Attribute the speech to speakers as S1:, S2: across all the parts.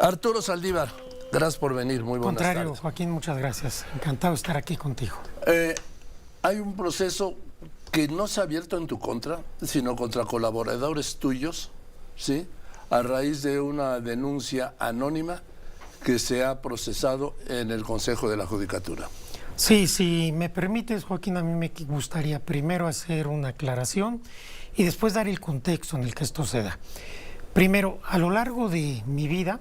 S1: Arturo Saldívar, gracias por venir, muy buenas tardes.
S2: Contrario, Joaquín, muchas gracias. Encantado de estar aquí contigo.
S1: Hay un proceso que no se ha abierto en tu contra, sino contra colaboradores tuyos, ¿sí? A raíz de una denuncia anónima que se ha procesado en el Consejo de la Judicatura.
S2: Sí, si me permites, Joaquín, a mí me gustaría primero hacer una aclaración y después dar el contexto en el que esto se da. Primero, a lo largo de mi vida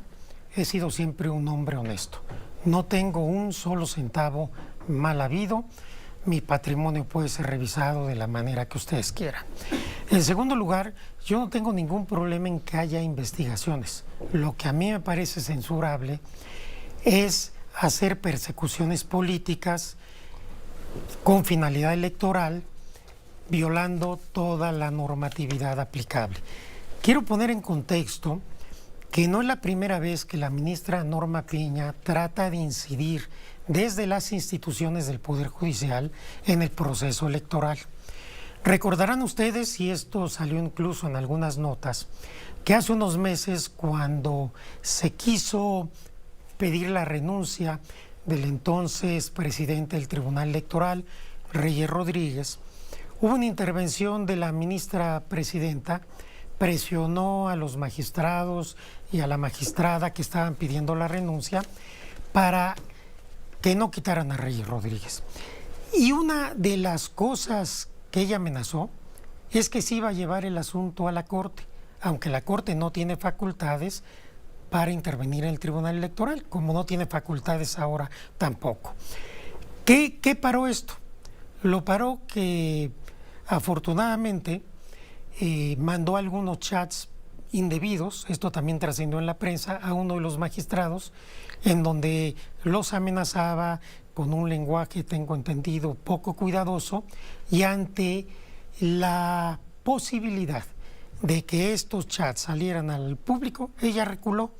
S2: he sido siempre un hombre honesto. No tengo un solo centavo mal habido. Mi patrimonio puede ser revisado de la manera que ustedes quieran. En segundo lugar, yo no tengo ningún problema en que haya investigaciones. Lo que a mí me parece censurable es hacer persecuciones políticas con finalidad electoral, violando toda la normatividad aplicable. Quiero poner en contexto que no es la primera vez que la ministra Norma Piña trata de incidir desde las instituciones del Poder Judicial en el proceso electoral. Recordarán ustedes, y esto salió incluso en algunas notas, que hace unos meses, cuando se quiso pedir la renuncia del entonces presidente del Tribunal Electoral, Reyes Rodríguez, hubo una intervención de la ministra presidenta, presionó a los magistrados y a la magistrada que estaban pidiendo la renuncia para que no quitaran a Reyes Rodríguez. Y una de las cosas que ella amenazó es que se iba a llevar el asunto a la Corte, aunque la Corte no tiene facultades para intervenir en el Tribunal Electoral, como no tiene facultades ahora tampoco. ¿Qué paró esto? Lo paró que afortunadamente mandó algunos chats indebidos, esto también trascendió en la prensa, a uno de los magistrados, en donde los amenazaba con un lenguaje, tengo entendido, poco cuidadoso, y ante la posibilidad de que estos chats salieran al público, ella reculó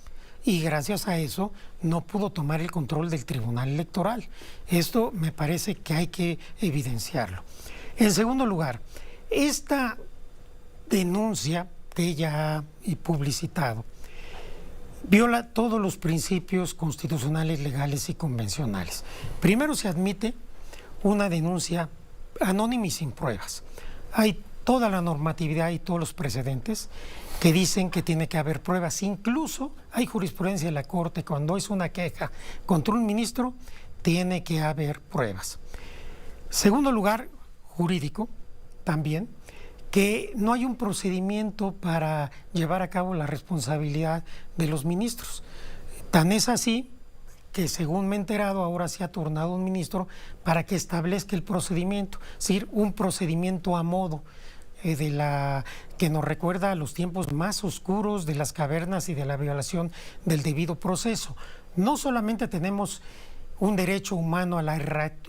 S2: y gracias a eso no pudo tomar el control del Tribunal Electoral. Esto me parece que hay que evidenciarlo. En segundo lugar, esta denuncia que ella ha publicitado viola todos los principios constitucionales, legales y convencionales. Primero, se admite una denuncia anónima y sin pruebas. Hay toda la normatividad y todos los precedentes que dicen que tiene que haber pruebas. Incluso hay jurisprudencia de la Corte, cuando es una queja contra un ministro, tiene que haber pruebas. Segundo lugar, jurídico también, que no hay un procedimiento para llevar a cabo la responsabilidad de los ministros. Tan es así que, según me he enterado, ahora se ha turnado un ministro para que establezca el procedimiento, es decir, un procedimiento a modo que nos recuerda a los tiempos más oscuros de las cavernas y de la violación del debido proceso. No solamente tenemos un derecho humano a la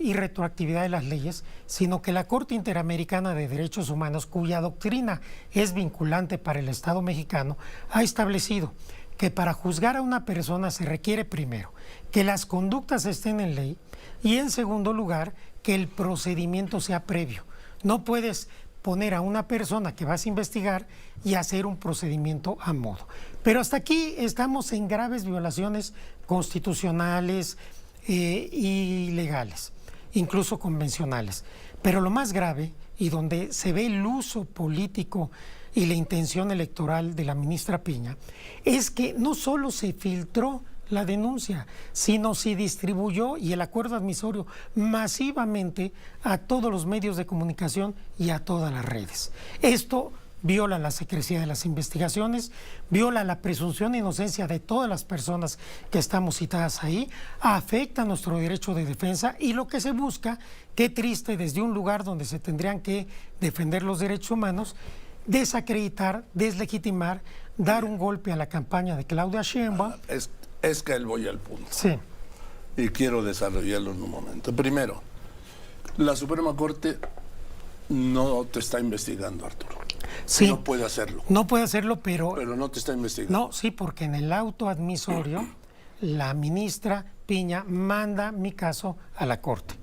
S2: irretroactividad de las leyes, sino que la Corte Interamericana de Derechos Humanos, cuya doctrina es vinculante para el Estado mexicano, ha establecido que para juzgar a una persona se requiere, primero, que las conductas estén en ley y, en segundo lugar, que el procedimiento sea previo. No puedes poner a una persona que vas a investigar y hacer un procedimiento a modo. Pero hasta aquí estamos en graves violaciones constitucionales y legales, incluso convencionales. Pero lo más grave, y donde se ve el uso político y la intención electoral de la ministra Piña, es que no solo se filtró la denuncia, sino se distribuyó, y el acuerdo admisorio, masivamente a todos los medios de comunicación y a todas las redes. Esto viola la secrecía de las investigaciones, viola la presunción de inocencia de todas las personas que estamos citadas ahí, afecta nuestro derecho de defensa y lo que se busca, qué triste, desde un lugar donde se tendrían que defender los derechos humanos, desacreditar, deslegitimar, dar un golpe a la campaña de Claudia Sheinbaum.
S1: Es que él voy al punto.
S2: Sí.
S1: Y quiero desarrollarlo en un momento. Primero, la Suprema Corte no te está investigando, Arturo.
S2: Sí,
S1: no puede hacerlo.
S2: No puede hacerlo, pero
S1: no te está investigando.
S2: No, sí, porque en el auto admisorio la ministra Piña manda mi caso a la Corte.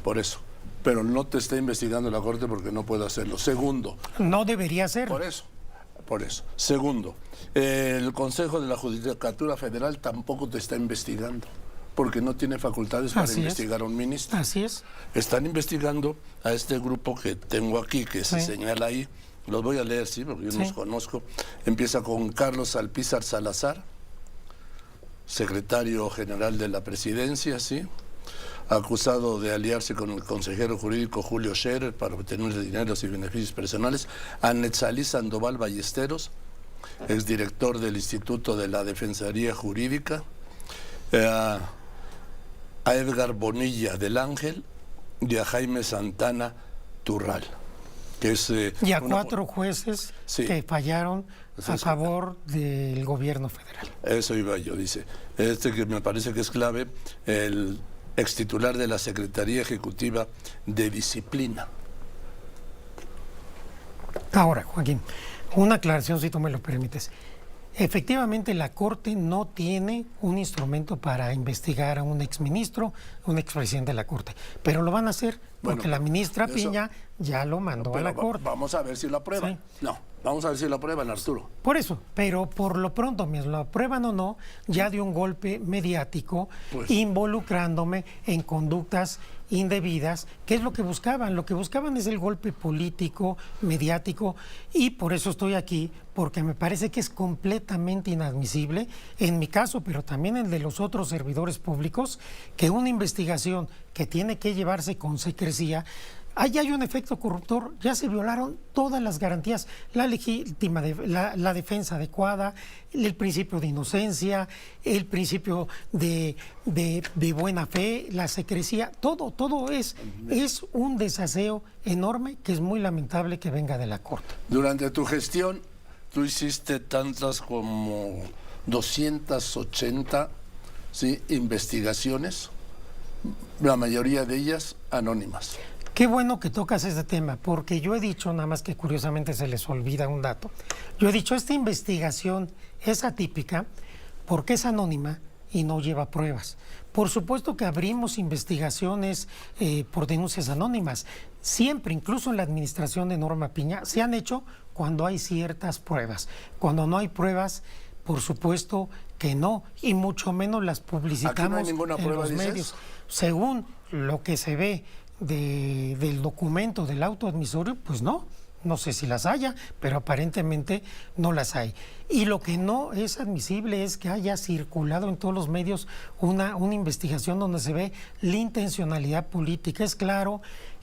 S1: Por eso. Pero no te está investigando la Corte porque no puede hacerlo. Segundo.
S2: No debería hacerlo.
S1: Por eso. por eso. Segundo, el Consejo de la Judicatura Federal tampoco te está investigando, porque no tiene facultades para investigar a un ministro.
S2: Así es.
S1: Están investigando a este grupo que tengo aquí, que se señala ahí. Los voy a leer, sí, porque yo los conozco. Empieza con Carlos Alpizar Salazar, secretario general de la presidencia, sí, acusado de aliarse con el consejero jurídico Julio Scherer para obtener dineros y beneficios personales. A Netzalí Sandoval Ballesteros, exdirector del Instituto de la Defensoría Jurídica. A Edgar Bonilla del Ángel y a Jaime Santana Turral, que es...
S2: y a 4 jueces que fallaron a favor del gobierno federal.
S1: Eso iba yo, dice. Este que me parece que es clave, el extitular de la Secretaría Ejecutiva de Disciplina.
S2: Ahora, Joaquín, una aclaración, si tú me lo permites. Efectivamente, la Corte no tiene un instrumento para investigar a un exministro, un expresidente de la Corte, pero lo van a hacer porque la ministra Piña ya lo mandó a la Corte.
S1: Vamos a ver si lo aprueban. Sí. No, vamos a ver si lo aprueban, Arturo.
S2: Por eso, pero por lo pronto, mientras lo aprueban o no, ya dio un golpe mediático involucrándome en conductas indebidas, que es lo que buscaban. Lo que buscaban es el golpe político, mediático, y por eso estoy aquí, porque me parece que es completamente inadmisible, en mi caso, pero también en el de los otros servidores públicos, que una investigación que tiene que llevarse con secrecía, ahí hay un efecto corruptor, ya se violaron todas las garantías, la legítima, la defensa adecuada, el principio de inocencia, el principio de buena fe, la secrecía, todo es un desaseo enorme que es muy lamentable que venga de la Corte.
S1: Durante tu gestión, tú hiciste tantas como 280 investigaciones, la mayoría de ellas anónimas.
S2: Qué bueno que tocas este tema, porque yo he dicho, nada más que curiosamente se les olvida un dato, yo he dicho, esta investigación es atípica porque es anónima y no lleva pruebas. Por supuesto que abrimos investigaciones por denuncias anónimas, siempre, incluso en la administración de Norma Piña, se han hecho cuando hay ciertas pruebas. Cuando no hay pruebas, por supuesto que no, y mucho menos las publicitamos.
S1: ¿Aquí no hay ninguna prueba,
S2: en los medios. Según lo que se ve del documento del auto admisorio, pues no sé si las haya, pero aparentemente no las hay. Y lo que no es admisible es que haya circulado en todos los medios una investigación donde se ve la intencionalidad política. Es claro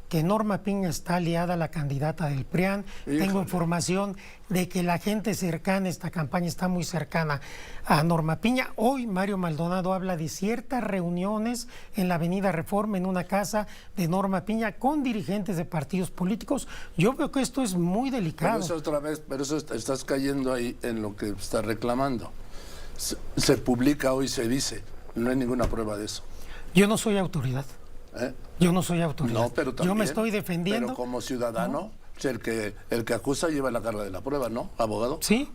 S2: que Norma Piña está aliada a la candidata del PRIAN. Tengo información de que la gente cercana a esta campaña está muy cercana a Norma Piña. Hoy Mario Maldonado habla de ciertas reuniones en la Avenida Reforma, en una casa de Norma Piña, con dirigentes de partidos políticos. Yo veo que esto es muy delicado.
S1: Pero eso estás cayendo ahí en lo que está reclamando. Se publica hoy, se dice, no hay ninguna prueba de eso.
S2: Yo no soy autoridad. Yo no soy autoridad.
S1: No, pero también,
S2: yo me estoy defendiendo.
S1: Pero como ciudadano, el que acusa lleva la carga de la prueba, ¿no, abogado?
S2: Sí,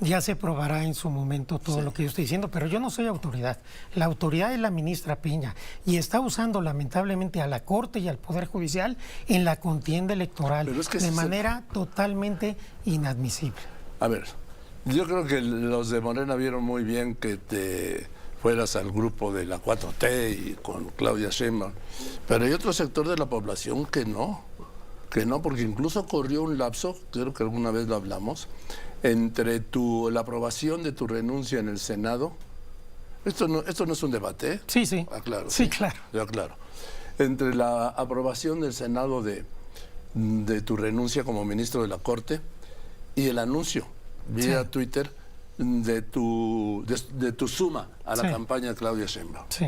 S2: ya se probará en su momento todo lo que yo estoy diciendo, pero yo no soy autoridad. La autoridad es la ministra Piña y está usando lamentablemente a la Corte y al Poder Judicial en la contienda electoral de manera totalmente inadmisible.
S1: A ver, yo creo que los de Morena vieron muy bien que te fueras al grupo de la 4T y con Claudia Sheinbaum, pero hay otro sector de la población que no, porque incluso corrió un lapso, creo que alguna vez lo hablamos, entre la aprobación de tu renuncia en el Senado. Esto no es un debate, ¿eh?
S2: Sí, sí.
S1: Aclaro.
S2: Sí, claro.
S1: Yo aclaro. Entre la aprobación del Senado de tu renuncia como ministro de la Corte y el anuncio vía Twitter de tu suma a la campaña de Claudia Sheinbaum.
S2: Sí.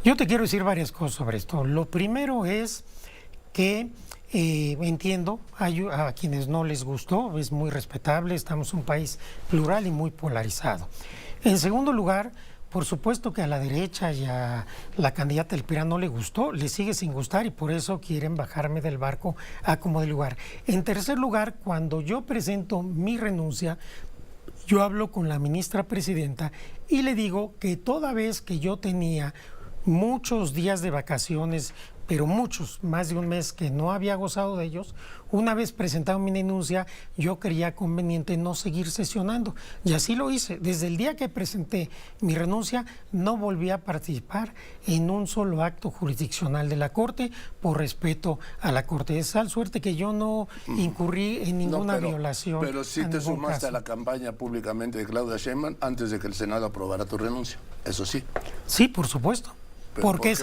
S2: Yo te quiero decir varias cosas sobre esto. Lo primero es que entiendo a quienes no les gustó, es muy respetable, estamos en un país plural y muy polarizado. En segundo lugar, por supuesto que a la derecha y a la candidata del PRIAN no le gustó, le sigue sin gustar y por eso quieren bajarme del barco a como de lugar. En tercer lugar, cuando yo presento mi renuncia, yo hablo con la ministra presidenta y le digo que toda vez que yo tenía muchos días de vacaciones pero muchos, más de un mes que no había gozado de ellos, una vez presentado mi denuncia, yo creía conveniente no seguir sesionando. Y así lo hice. Desde el día que presenté mi renuncia, no volví a participar en un solo acto jurisdiccional de la Corte, por respeto a la Corte. De tal suerte que yo no incurrí en ninguna violación.
S1: Pero sí te sumaste a la campaña públicamente de Claudia Sheinbaum antes de que el Senado aprobara tu renuncia. Eso sí.
S2: Sí, por supuesto. Porque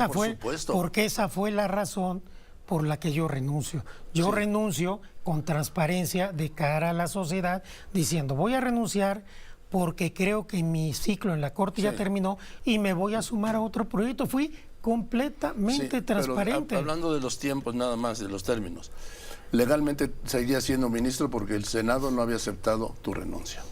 S1: Porque
S2: esa fue la razón por la que yo renuncio. Yo renuncio con transparencia de cara a la sociedad, diciendo voy a renunciar porque creo que mi ciclo en la Corte ya terminó y me voy a sumar a otro proyecto. Fui completamente transparente.
S1: Pero hablando de los tiempos nada más, de los términos, legalmente seguías siendo ministro porque el Senado no había aceptado tu renuncia.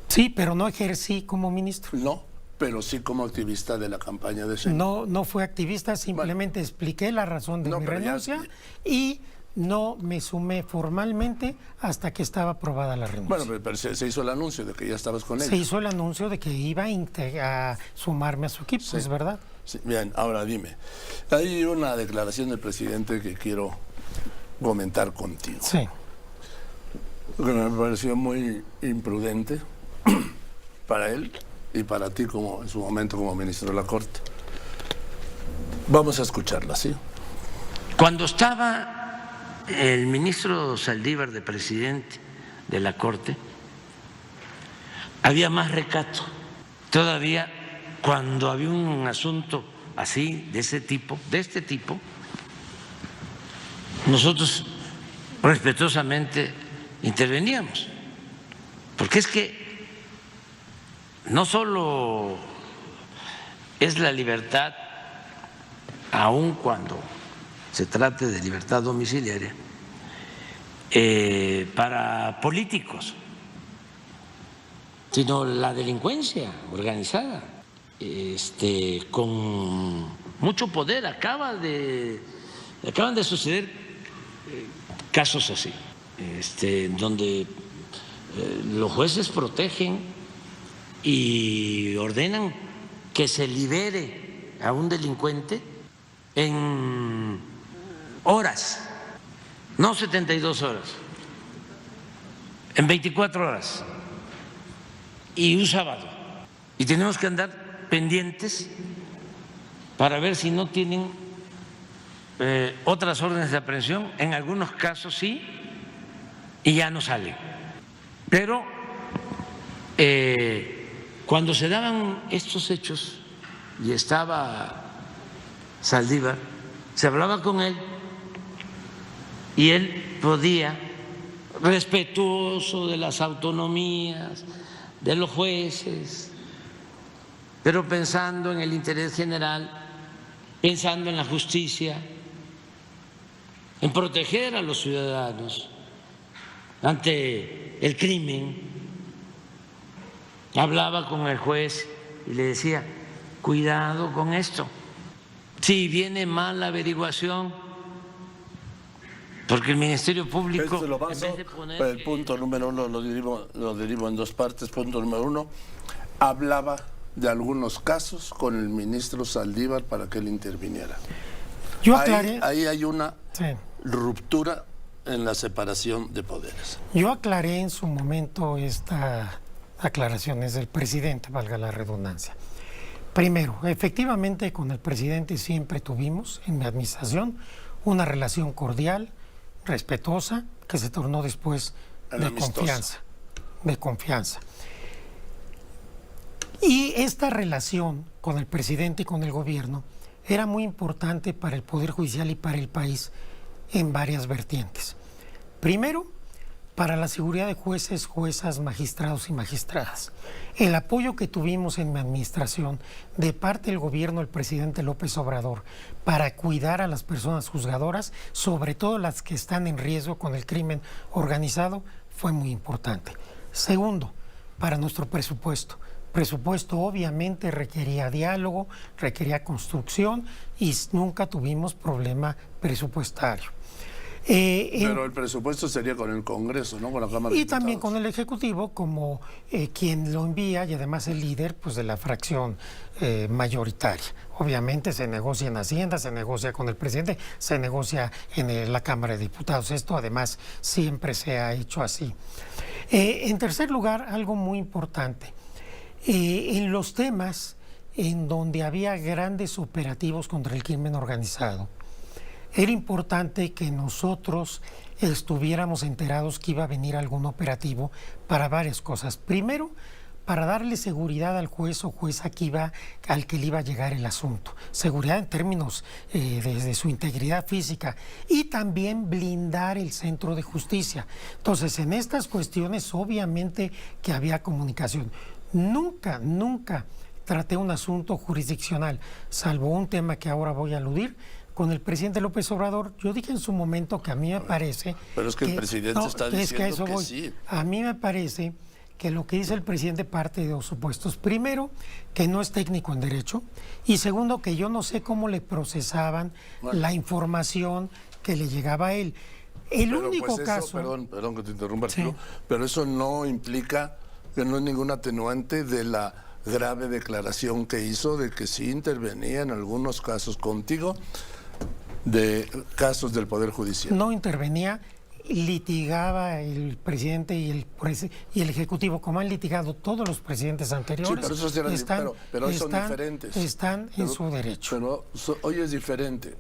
S2: Sí, pero no ejercí como ministro.
S1: No, pero sí como activista de la campaña de Sheinbaum.
S2: No fue activista, simplemente expliqué la razón de mi renuncia y no me sumé formalmente hasta que estaba aprobada la renuncia.
S1: Bueno, pero se hizo el anuncio de que ya estabas con ella.
S2: Se hizo el anuncio de que iba a sumarme a su equipo, es verdad.
S1: Sí, bien, ahora dime, hay una declaración del presidente que quiero comentar contigo.
S2: Sí.
S1: Que me pareció muy imprudente para él y para ti como en su momento como ministro de la Corte. Vamos a escucharla, ¿sí?
S3: Cuando estaba el ministro Saldívar de presidente de la Corte, había más recato. Todavía cuando había un asunto así, de este tipo, nosotros respetuosamente interveníamos. Porque es que no solo es la libertad, aun cuando se trate de libertad domiciliaria, para políticos, sino la delincuencia organizada, con mucho poder. Acaban de suceder casos así, donde los jueces protegen y ordenan que se libere a un delincuente en horas, no 72 horas, en 24 horas y un sábado. Y tenemos que andar pendientes para ver si no tienen otras órdenes de aprehensión. En algunos casos sí, y ya no salen. Pero cuando se daban estos hechos y estaba Saldívar, se hablaba con él y él podía, respetuoso de las autonomías de los jueces, pero pensando en el interés general, pensando en la justicia, en proteger a los ciudadanos ante el crimen, hablaba con el juez y le decía, cuidado con esto, si viene mal la averiguación, porque el Ministerio Público,
S1: lo paso,
S3: en vez de poner
S1: el punto número uno lo derivo en dos partes. Punto número uno, hablaba de algunos casos con el ministro Saldívar para que él interviniera.
S2: Yo aclaré.
S1: Ahí hay una ruptura en la separación de poderes.
S2: Yo aclaré en su momento estas aclaraciones del presidente, valga la redundancia. Primero, efectivamente con el presidente siempre tuvimos en mi administración una relación cordial, respetuosa, que se tornó después de confianza. Y esta relación con el presidente y con el gobierno era muy importante para el Poder Judicial y para el país en varias vertientes. Primero, para la seguridad de jueces, juezas, magistrados y magistradas. El apoyo que tuvimos en mi administración de parte del gobierno del presidente López Obrador para cuidar a las personas juzgadoras, sobre todo las que están en riesgo con el crimen organizado, fue muy importante. Segundo, para nuestro presupuesto. Presupuesto obviamente requería diálogo, requería construcción y nunca tuvimos problema presupuestario.
S1: Pero el presupuesto sería con el Congreso, ¿no? Con la Cámara de
S2: Y también
S1: Diputados.
S2: con el Ejecutivo como quien lo envía y además el líder pues, de la fracción mayoritaria. Obviamente se negocia en Hacienda, se negocia con el presidente, se negocia en la Cámara de Diputados. Esto además siempre se ha hecho así. En tercer lugar, algo muy importante. En los temas en donde había grandes operativos contra el crimen organizado, era importante que nosotros estuviéramos enterados que iba a venir algún operativo para varias cosas. Primero, para darle seguridad al juez o jueza al que le iba a llegar el asunto. Seguridad en términos de su integridad física y también blindar el centro de justicia. Entonces, en estas cuestiones, obviamente que había comunicación. Nunca traté un asunto jurisdiccional, salvo un tema que ahora voy a aludir, con el presidente López Obrador. Yo dije en su momento que a mí me parece...
S1: Pero es que el presidente está diciendo que sí.
S2: A mí me parece que lo que dice el presidente parte de dos supuestos. Primero, que no es técnico en derecho. Y segundo, que yo no sé cómo le procesaban la información que le llegaba a él. El
S1: Pero
S2: único
S1: pues eso,
S2: caso...
S1: Perdón que te interrumpa,
S2: Sí.
S1: Arturo, pero eso no implica que no es ningún atenuante de la grave declaración que hizo de que sí intervenía en algunos casos contigo, de casos del Poder Judicial.
S2: No intervenía, litigaba el presidente y el Ejecutivo, como han litigado todos los presidentes anteriores.
S1: Sí, pero esos eran, pero son diferentes.
S2: Están en su derecho.
S1: Pero hoy es diferente.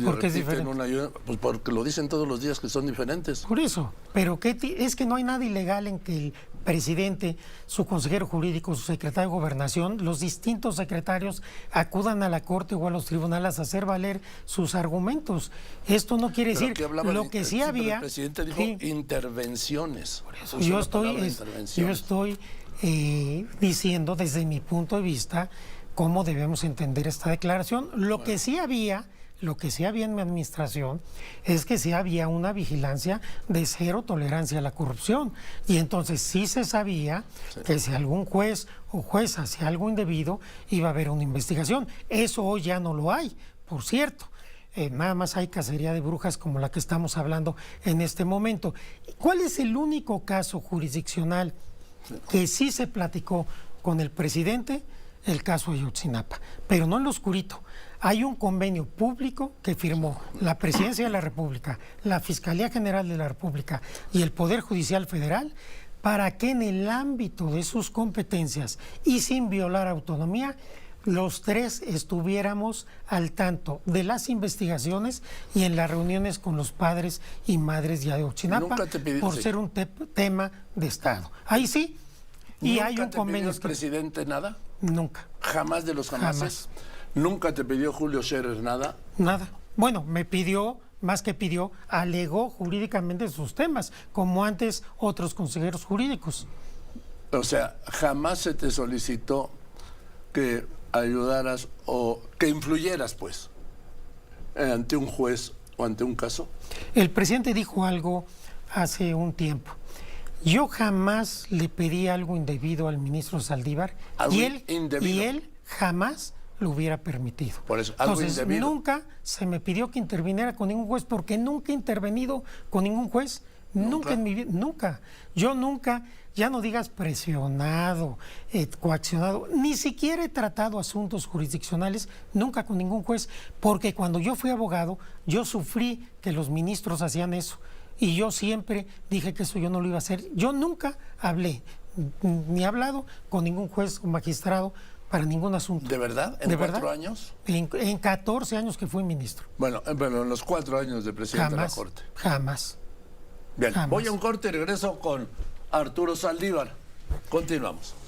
S2: ¿Por qué es diferente?
S1: Pues porque lo dicen todos los días que son diferentes.
S2: Por eso, pero es que no hay nada ilegal en que el presidente, su consejero jurídico, su secretario de Gobernación, los distintos secretarios acudan a la Corte o a los tribunales a hacer valer sus argumentos. Esto no quiere decir lo que sí había.
S1: El presidente dijo intervenciones.
S2: Por eso yo estoy diciendo desde mi punto de vista cómo debemos entender esta declaración. Lo que sí había en mi administración es que sí había una vigilancia de cero tolerancia a la corrupción. Y entonces sí se sabía que si algún juez o jueza hacía algo indebido, iba a haber una investigación. Eso hoy ya no lo hay, por cierto. Nada más hay cacería de brujas como la que estamos hablando en este momento. ¿Cuál es el único caso jurisdiccional que sí se platicó con el presidente? El caso de Ayotzinapa, pero no en lo oscurito. Hay un convenio público que firmó la Presidencia de la República, la Fiscalía General de la República y el Poder Judicial Federal para que en el ámbito de sus competencias y sin violar autonomía, los tres estuviéramos al tanto de las investigaciones y en las reuniones con los padres y madres de Ayotzinapa por ser un tema de Estado. Ahí sí, y hay un convenio.
S1: ¿Nunca te pidió el presidente nada?
S2: Nunca.
S1: ¿Jamás de los jamases?
S2: Jamás.
S1: ¿Nunca te pidió Julio Scherer nada?
S2: Nada. Bueno, me pidió, más que pidió, alegó jurídicamente sus temas, como antes otros consejeros jurídicos.
S1: O sea, jamás se te solicitó que ayudaras o que influyeras, pues, ante un juez o ante un caso.
S2: El presidente dijo algo hace un tiempo. Yo jamás le pedí algo indebido al ministro Saldívar y él jamás lo hubiera permitido.
S1: Por eso, algo
S2: entonces,
S1: indebido. Nunca
S2: se me pidió que interviniera con ningún juez porque nunca he intervenido con ningún juez. Nunca en mi vida, nunca. Yo nunca, ya no digas presionado, coaccionado, ni siquiera he tratado asuntos jurisdiccionales, nunca con ningún juez, porque cuando yo fui abogado, yo sufrí que los ministros hacían eso. Y yo siempre dije que eso yo no lo iba a hacer. Yo nunca hablé, ni he hablado con ningún juez o magistrado para ningún asunto.
S1: ¿De verdad? ¿En 4 años?
S2: En 14 años que fui ministro.
S1: Bueno, en los 4 años de presidente de la Corte.
S2: Jamás.
S1: Bien,
S2: Jamás.
S1: voy a un corte y regreso con Arturo Saldívar. Continuamos.